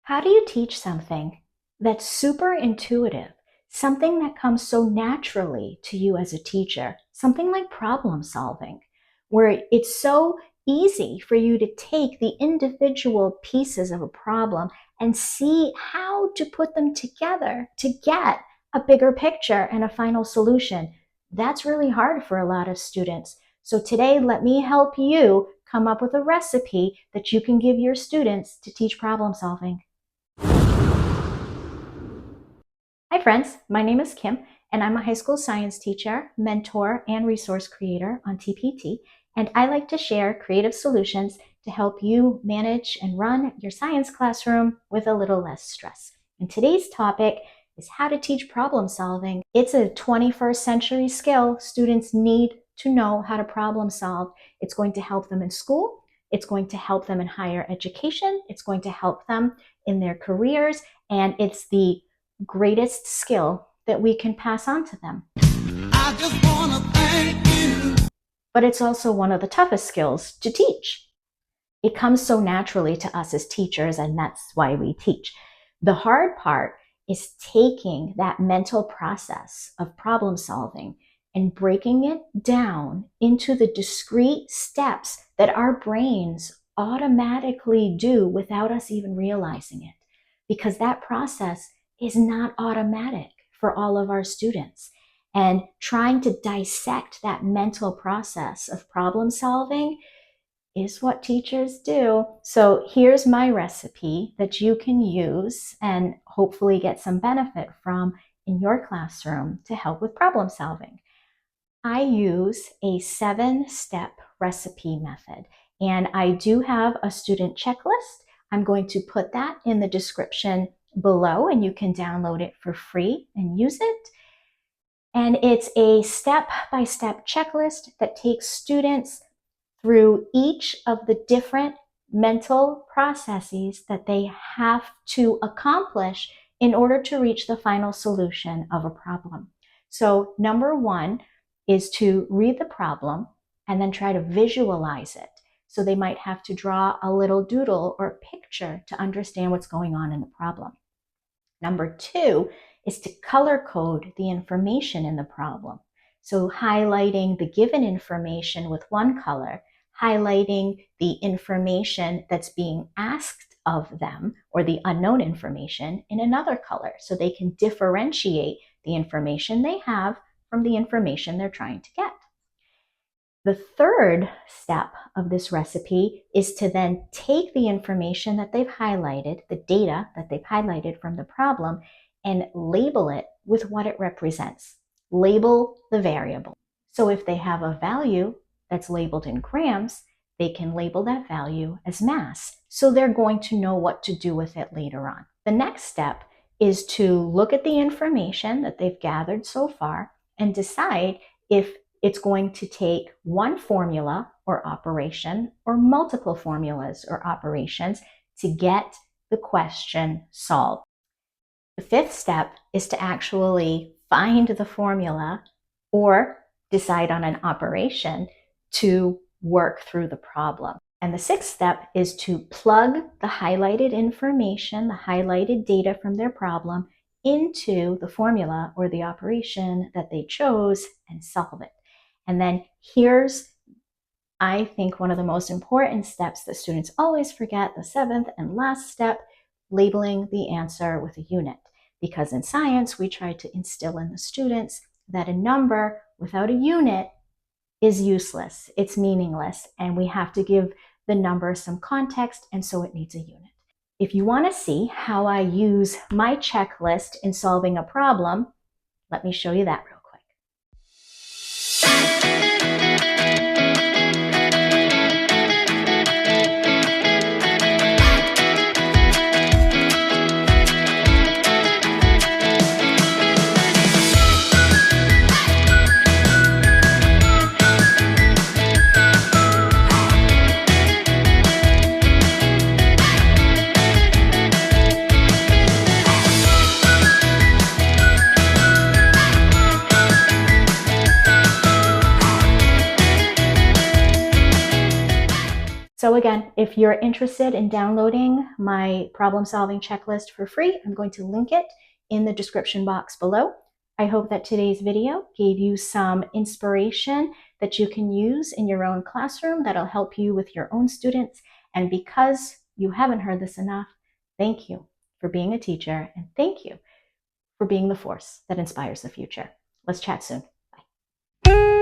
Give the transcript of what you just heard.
How do you teach something that's super intuitive, something that comes so naturally to you as a teacher, something like problem solving, where it's so easy for you to take the individual pieces of a problem and see how to put them together to get a bigger picture and a final solution? That's really hard for a lot of students. So today, let me help you come up with a recipe that you can give your students to teach problem solving. Hi friends, my name is Kim and I'm a high school science teacher, mentor, and resource creator on TPT, and I like to share creative solutions to help you manage and run your science classroom with a little less stress. And today's topic is how to teach problem solving. It's a 21st century skill. Students need to know how to problem solve. It's going to help them in school. It's going to help them in higher education. It's going to help them in their careers, and it's the greatest skill that we can pass on to them. I just want to thank you. But it's also one of the toughest skills to teach. It comes so naturally to us as teachers, and that's why we teach. The hard part is taking that mental process of problem solving and breaking it down into the discrete steps that our brains automatically do without us even realizing it. Because that process is not automatic for all of our students. And trying to dissect that mental process of problem solving is what teachers do. So here's my recipe that you can use and hopefully get some benefit from in your classroom to help with problem solving. I use a 7-step recipe method, and I do have a student checklist. I'm going to put that in the description below, and you can download it for free and use it. And it's a step-by-step checklist that takes students through each of the different mental processes that they have to accomplish in order to reach the final solution of a problem. So number 1 is to read the problem and then try to visualize it. So they might have to draw a little doodle or picture to understand what's going on in the problem. Number 2 is to color code the information in the problem. So highlighting the given information with one color, highlighting the information that's being asked of them, or the unknown information, in another color, so they can differentiate the information they have from the information they're trying to get. The third step of this recipe is to then take the information that they've highlighted, the data that they've highlighted from the problem, and label it with what it represents. Label the variable. So if they have a value that's labeled in grams, they can label that value as mass. So they're going to know what to do with it later on. The next step is to look at the information that they've gathered so far and decide if it's going to take one formula or operation or multiple formulas or operations to get the question solved. The fifth step is to actually find the formula or decide on an operation to work through the problem. And the sixth step is to plug the highlighted information, the highlighted data from their problem, into the formula or the operation that they chose and solve it. And then here's, I think, one of the most important steps that students always forget, the 7th and last step, labeling the answer with a unit. Because in science, we try to instill in the students that a number without a unit is useless, it's meaningless, and we have to give the number some context, and so it needs a unit. If you want to see how I use my checklist in solving a problem, let me show you that real quick. So again, if you're interested in downloading my problem-solving checklist for free, I'm going to link it in the description box below. I hope that today's video gave you some inspiration that you can use in your own classroom that'll help you with your own students. And because you haven't heard this enough, thank you for being a teacher, and thank you for being the force that inspires the future. Let's chat soon. Bye.